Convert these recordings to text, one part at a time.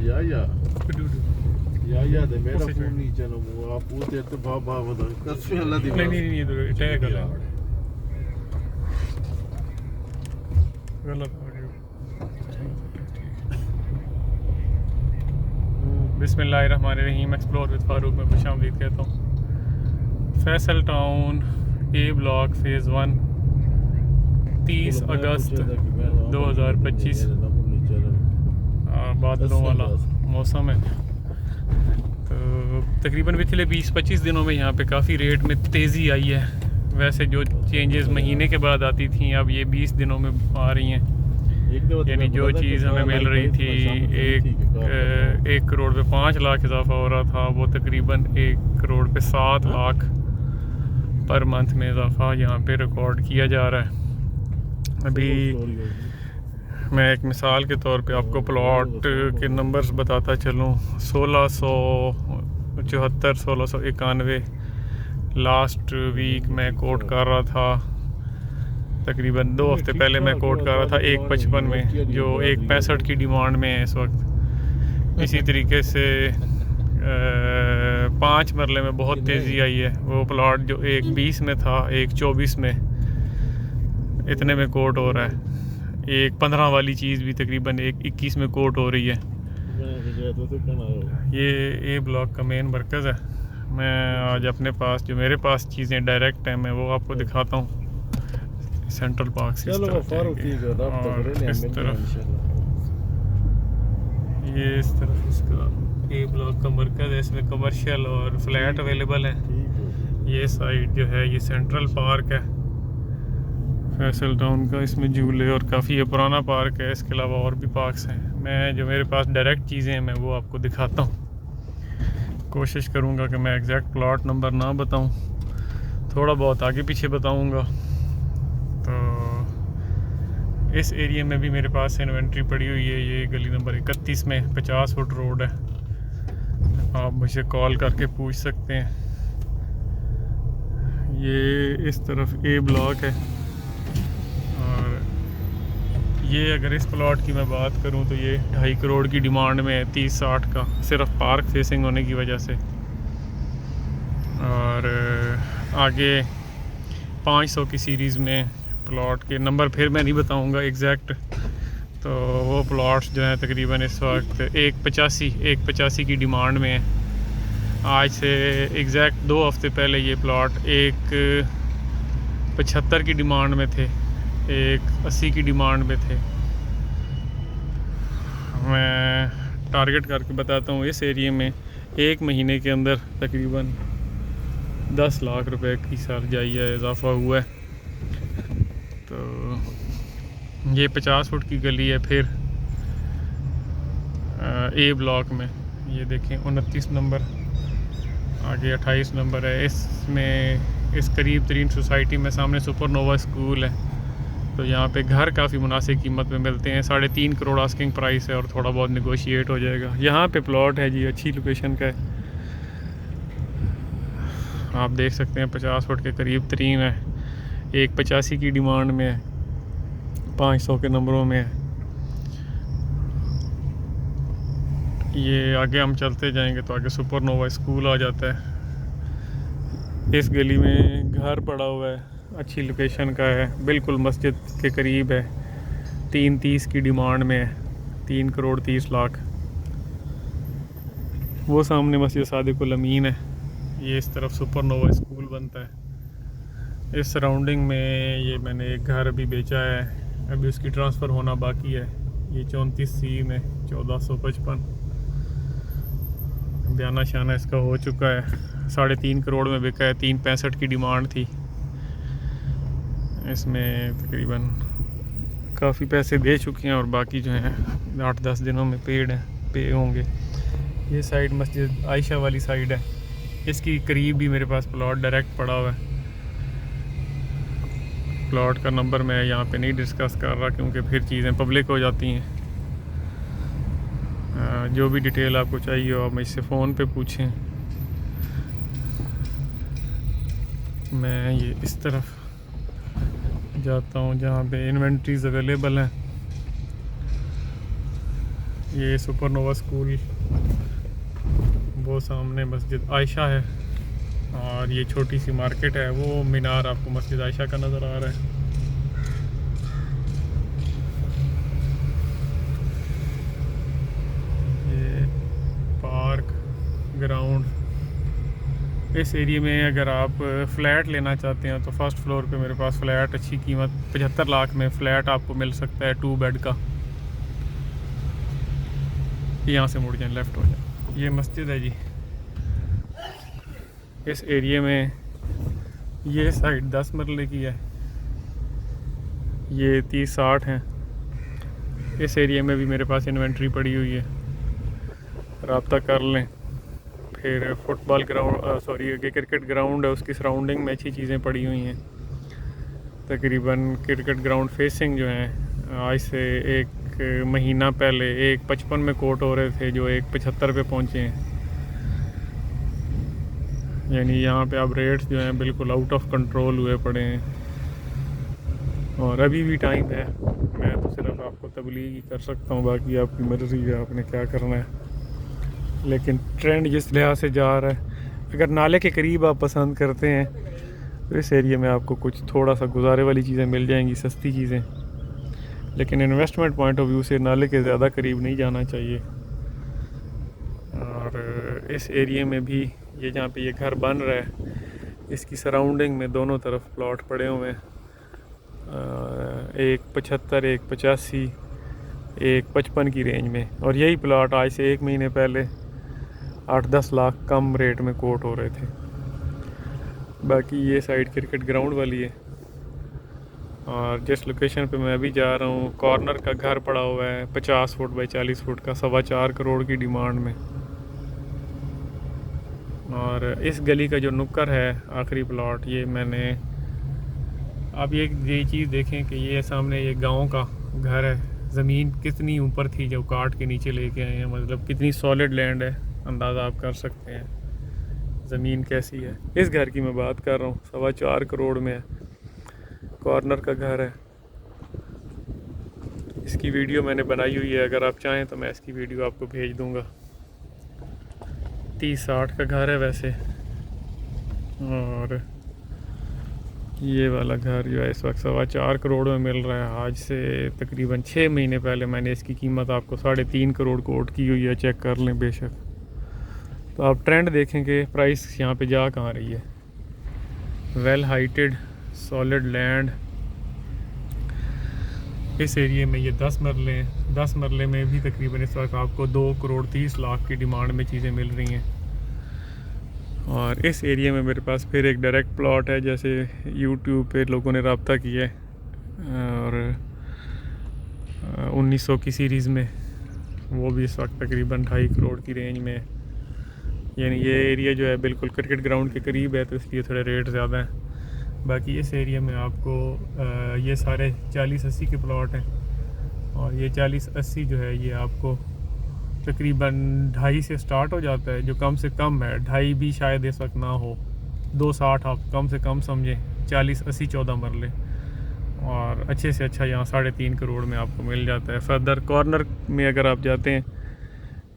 या दे मेरा फोन नहीं चलो वो आप पूछते तो बाबा बता कसम अल्लाह दी नहीं इधर अटैक कर रहा है गलत बिस्मिल्लाहिर्रहमानिर्रहीम। एक्सप्लोर विद फारूक में खुशामदीद कहता हूँ। फैसल टाउन ए ब्लॉक फेज़ 1 30 अगस्त 2025 बादलों वाला मौसम है। तो तकरीबन पिछले 20-25 दिनों में यहाँ पे काफ़ी रेट में तेज़ी आई है। वैसे जो चेंजेस महीने के बाद आती थी अब ये 20 दिनों में आ रही हैं। यानी जो चीज़ हमें मिल रही थी 1 करोड़ पे 5 लाख इजाफा हो रहा था वो तकरीबन 1 करोड़ पे 7 लाख पर मंथ में इजाफा यहाँ पे रिकॉर्ड किया जा रहा है। अभी मैं एक मिसाल के तौर पे आपको प्लॉट के नंबर्स बताता चलूँ। 1674 1691 लास्ट वीक मैं कोट कर रहा था। तकरीबन 2 हफ्ते पहले मैं कोट कर रहा था 155 में, जो 165 की डिमांड में है इस वक्त। इसी तरीके से 5 मरले में बहुत तेज़ी आई है। वो प्लॉट जो 120 में था 124 में इतने में कोट हो रहा है। 115 वाली चीज़ भी तकरीबन 121 में कोट हो रही है। ये ए ब्लॉक का मेन मरकज़ है। मैं आज अपने पास जो मेरे पास चीज़ें डायरेक्ट हैं मैं वो आपको दिखाता हूँ। सेंट्रल पार्क से इस तरफ इसका ए ब्लॉक का मरकज़ है। इसमें कमर्शियल और फ्लैट अवेलेबल हैं। ये साइड जो है ये सेंट्रल पार्क है फैसल टाउन का। इसमें झूले और काफ़ी ये पुराना पार्क है। इसके अलावा और भी पार्क्स हैं। मैं जो मेरे पास डायरेक्ट चीज़ें हैं मैं वो आपको दिखाता हूँ। कोशिश करूँगा कि मैं एग्जैक्ट प्लॉट नंबर ना बताऊँ, थोड़ा बहुत आगे पीछे बताऊँगा। तो इस एरिया में भी मेरे पास इन्वेंट्री पड़ी हुई है। ये गली नंबर 31 में 50 फुट रोड है। आप मुझे कॉल करके पूछ सकते हैं। ये इस तरफ ए ब्लॉक है और ये अगर इस प्लॉट की मैं बात करूं तो ये 2.5 करोड़ की डिमांड में है 30-60 का, सिर्फ पार्क फेसिंग होने की वजह से। और आगे 500 की सीरीज़ में प्लॉट के नंबर फिर मैं नहीं बताऊंगा एग्जैक्ट। तो वो प्लॉट्स जो हैं तकरीबन इस वक्त 185 की डिमांड में है। आज से एग्जैक्ट 2 हफ्ते पहले ये प्लॉट 175 की डिमांड में थे, 180 की डिमांड में थे। मैं टारगेट करके बताता हूँ, इस एरिया में 1 महीने के अंदर तकरीबन 10 लाख रुपए की सरजाई इजाफा हुआ है। तो ये 50 फुट की गली है। फिर ए ब्लॉक में ये देखें 29 नंबर, आगे 28 नंबर है। इसमें इस करीब तरीन सोसाइटी में सामने सुपरनोवा स्कूल है। तो यहाँ पे घर काफ़ी मुनासिब कीमत में मिलते हैं। 3.5 करोड़ आस्किंग प्राइस है और थोड़ा बहुत नेगोशिएट हो जाएगा। यहाँ पे प्लॉट है जी, अच्छी लोकेशन का है। आप देख सकते हैं 50 फुट के करीब तरीन है। 185 की डिमांड में है, 500 के नंबरों में है। ये आगे हम चलते जाएंगे तो आगे सुपरनोवा स्कूल आ जाता है। इस गली में घर पड़ा हुआ है, अच्छी लोकेशन का है, बिल्कुल मस्जिद के करीब है। 330 की डिमांड में है, 3 करोड़ 30 लाख। वो सामने मस्जिद सादिकुल अमीन है। ये इस तरफ सुपरनोवा स्कूल बनता है। इस सराउंडिंग में ये मैंने एक घर अभी बेचा है, अभी उसकी ट्रांसफ़र होना बाकी है। ये 34C में 1455 बयाना शाना इसका हो चुका है। 3.5 करोड़ में बिका है। 365 की डिमांड थी। इसमें तकरीबन काफ़ी पैसे दे चुके हैं और बाकी जो हैं 8-10 दिनों में पे होंगे। ये साइड मस्जिद आयशा वाली साइड है। इसकी करीब भी मेरे पास प्लॉट डायरेक्ट पड़ा हुआ है। प्लॉट का नंबर मैं यहाँ पे नहीं डिस्कस कर रहा क्योंकि फिर चीज़ें पब्लिक हो जाती हैं। जो भी डिटेल आपको चाहिए हो आप मुझसे फ़ोन पे पूछें। मैं ये इस तरफ जाता हूँ जहाँ पे इन्वेंट्रीज अवेलेबल हैं। ये सुपरनोवा स्कूल, वो सामने मस्जिद आयशा है, और ये छोटी सी मार्केट है, वो मीनार आपको मस्जिद आयशा का नज़र आ रहा है। ये पार्क ग्राउंड, इस एरिया में अगर आप फ्लैट लेना चाहते हैं तो फर्स्ट फ्लोर पे मेरे पास फ्लैट अच्छी कीमत 75 लाख में फ्लैट आपको मिल सकता है 2 बेड का। यहाँ से मुड़ जाए, लेफ़्ट हो जाए, ये मस्जिद है जी। इस एरिया में ये साइड 10 मरले की है, ये 30-60 हैं। इस एरिया में भी मेरे पास इन्वेंट्री पड़ी हुई है, रब्ता कर लें। फिर football ground, sorry cricket ground है, उसकी सराउंडिंग में अच्छी चीज़ें पड़ी हुई हैं। तकरीबन क्रिकेट ग्राउंड फेसिंग जो है, आज से 1 महीना पहले 1.55 में कोर्ट हो रहे थे, जो 1.75 पे पहुँचे हैं। यानी यहाँ पे अब रेट्स जो हैं बिल्कुल आउट ऑफ कंट्रोल हुए पड़े हैं, और अभी भी टाइम है। मैं तो सिर्फ आपको तबलीग ही कर सकता हूँ, बाकी आपकी मर्ज़ी है, आपने क्या करना है। लेकिन ट्रेंड जिस लिहाज से जा रहा है, अगर नाले के करीब आप पसंद करते हैं तो इस एरिया में आपको कुछ थोड़ा सा गुजारे वाली चीज़ें मिल जाएंगी, सस्ती चीज़ें। लेकिन इन्वेस्टमेंट पॉइंट ऑफ व्यू से नाले के ज़्यादा करीब नहीं जाना चाहिए। और इस एरिया में भी ये जहाँ पे ये घर बन रहा है, इसकी सराउंडिंग में दोनों तरफ प्लॉट पड़े हुए हैं, 1.75, 1.85, 1.55 की रेंज में। और यही प्लॉट आज से 1 महीने पहले 8-10 लाख कम रेट में कोट हो रहे थे। बाकी ये साइड क्रिकेट ग्राउंड वाली है, और जिस लोकेशन पे मैं अभी जा रहा हूँ, कॉर्नर का घर पड़ा हुआ है 50 फुट बाई 40 फुट का, 4.25 करोड़ की डिमांड में। और इस गली का जो नुक्कर है आखिरी प्लॉट, ये मैंने, आप ये चीज़ देखें कि ये सामने ये गांव का घर है, ज़मीन कितनी ऊपर थी जो काट के नीचे लेके आए हैं, मतलब कितनी सॉलिड लैंड है, अंदाज़ा आप कर सकते हैं ज़मीन कैसी है। इस घर की मैं बात कर रहा हूँ, 4.25 करोड़ में है, कॉर्नर का घर है। इसकी वीडियो मैंने बनाई हुई है, अगर आप चाहें तो मैं इसकी वीडियो आपको भेज दूँगा। 30-60 का घर है वैसे। और ये वाला घर जो है इस वक्त 4.25 करोड़ में मिल रहा है। आज से तकरीबन 6 महीने पहले मैंने इसकी कीमत आपको 3.5 करोड़ कोट की हुई है, चेक कर लें बेशक। तो आप ट्रेंड देखेंगे प्राइस यहाँ पे जा कहाँ रही है। वेल हाइटेड सॉलिड लैंड, इस एरिया में ये 10 मरले हैं। 10 मरले में भी तकरीबन इस वक्त आपको 2 करोड़ 30 लाख की डिमांड में चीज़ें मिल रही हैं। और इस एरिया में मेरे पास फिर एक डायरेक्ट प्लॉट है, जैसे यूट्यूब पे लोगों ने रब्ता किया है, और 1900 की सीरीज़ में, वो भी इस वक्त तकरीबन 2.5 करोड़ की रेंज में है। यानी ये एरिया जो है बिल्कुल क्रिकेट ग्राउंड के करीब है, तो इसलिए थोड़े रेट ज़्यादा हैं। बाकी इस एरिया में आपको ये सारे 40-80 के प्लॉट हैं, और ये 40-80 जो है ये आपको तकरीबन 2.5 से स्टार्ट हो जाता है, जो कम से कम है। 2.5 भी शायद इस वक्त ना हो, 2.60 आप कम से कम समझें। 40-80 14 मरले, और अच्छे से अच्छा यहाँ 3.5 करोड़ में आपको मिल जाता है। फर्दर कॉर्नर में अगर आप जाते हैं,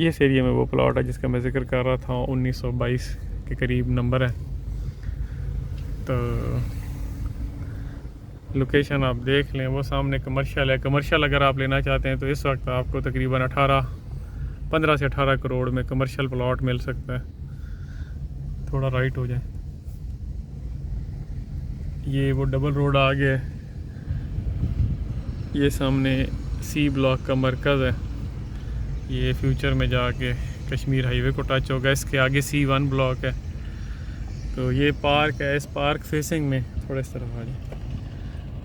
इस एरिया में वो प्लॉट है जिसका मैं जिक्र कर रहा था, 1922 के करीब नंबर है। तो लोकेशन आप देख लें, वो सामने कमर्शियल है। कमर्शियल अगर आप लेना चाहते हैं तो इस वक्त आपको तकरीबन 15 से 18 करोड़ में कमर्शियल प्लॉट मिल सकता है। थोड़ा राइट हो जाए, ये वो डबल रोड आ गया है, ये सामने C ब्लॉक का मरकज़ है। ये फ्यूचर में जाके कश्मीर हाईवे को टच होगा। इसके आगे C1 ब्लॉक है। तो ये पार्क है, इस पार्क फेसिंग में थोड़ा इस तरफ आ जाए।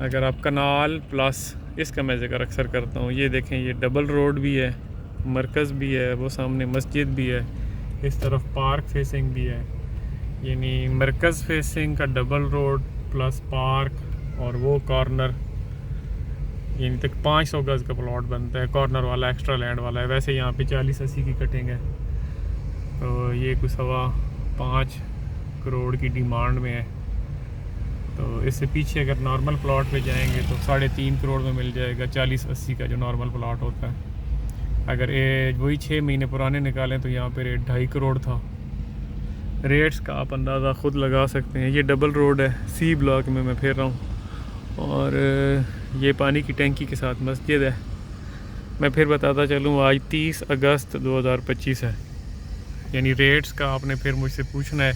अगर आप कनाल प्लस, इसका मैं जिक्र अक्सर करता हूँ, ये देखें, ये डबल रोड भी है, मरकज़ भी है, वो सामने मस्जिद भी है, इस तरफ पार्क फेसिंग भी है। यानी मरकज़ फेसिंग का डबल रोड प्लस पार्क, और वो कॉर्नर, यानी तक 500 गज़ का प्लॉट बनता है। कॉर्नर वाला एक्स्ट्रा लैंड वाला है। वैसे यहाँ पे 40-80 की कटिंग है, तो ये कुछ 5.25 करोड़ की डिमांड में है। तो इससे पीछे अगर नॉर्मल प्लॉट पे जाएंगे तो 3.5 करोड़ में मिल जाएगा, 40-80 का जो नॉर्मल प्लॉट होता है। अगर वही 6 महीने पुराने निकालें तो यहाँ पे रेट 2.5 करोड़ था। रेट्स का आप अंदाज़ा ख़ुद लगा सकते हैं। ये डबल रोड है, सी ब्लॉक में मैं फिर रहा हूँ, और ये पानी की टैंकी के साथ मस्जिद है। मैं फिर बताता चलूँ, आज 30 अगस्त 2025 है। यानी रेट्स का आपने फिर मुझसे पूछना है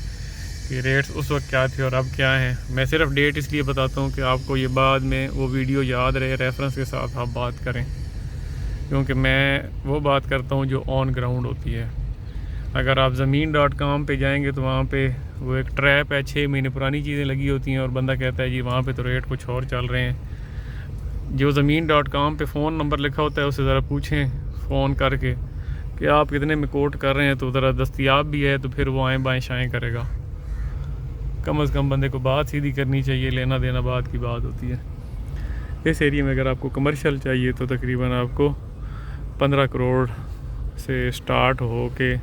कि रेट्स उस वक्त क्या थे और अब क्या हैं। मैं सिर्फ डेट इसलिए बताता हूँ कि आपको ये बाद में वो वीडियो याद रहे, रेफरेंस के साथ आप बात करें, क्योंकि मैं वो बात करता हूँ जो ऑन ग्राउंड होती है। अगर आप ज़मीन.com पे जाएंगे तो वहाँ पे वो एक ट्रैप है, 6 महीने पुरानी चीज़ें लगी होती हैं और बंदा कहता है जी वहाँ पे तो रेट कुछ और चल रहे हैं। जो ज़मीन.com पे फ़ोन नंबर लिखा होता है उससे ज़रा पूछें फ़ोन करके कि आप कितने में कोट कर रहे हैं, तो ज़रा दस्तयाब भी है तो फिर वो आएँ बाएँ शाएँ करेगा। कम से कम बंदे को बात सीधी करनी चाहिए, लेना देना बात की बात होती है। इस एरिया में अगर आपको कमर्शियल चाहिए तो तकरीबन आपको 15 करोड़ से स्टार्ट हो के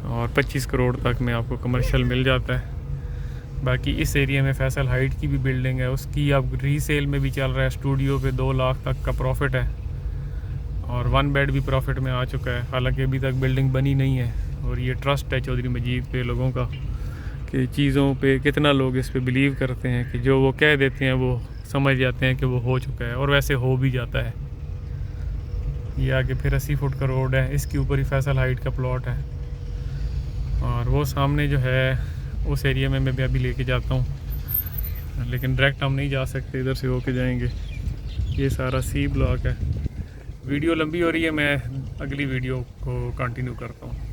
और 25 करोड़ तक में आपको कमर्शियल मिल जाता है। बाकी इस एरिया में फैसल हाइट की भी बिल्डिंग है, उसकी अब रीसेल में भी चल रहा है, स्टूडियो पे 2 लाख तक का प्रॉफिट है और 1 बेड भी प्रॉफिट में आ चुका है। हालांकि अभी तक बिल्डिंग बनी नहीं है और ये ट्रस्ट है चौधरी मजीद पे लोगों का कि चीज़ों पे कितना लोग इस पे बिलीव करते हैं कि जो वो कह देते हैं वो समझ जाते हैं कि वो हो चुका है, और वैसे हो भी जाता है। ये आगे फिर 80 फुट का रोड है, इसके ऊपर ही फैसल हाइट का प्लॉट है, और वो सामने जो है उस एरिया में मैं भी अभी लेके जाता हूँ, लेकिन डायरेक्ट हम नहीं जा सकते, इधर से होके जाएंगे। ये सारा सी ब्लॉक है। वीडियो लंबी हो रही है, मैं अगली वीडियो को कंटिन्यू करता हूँ।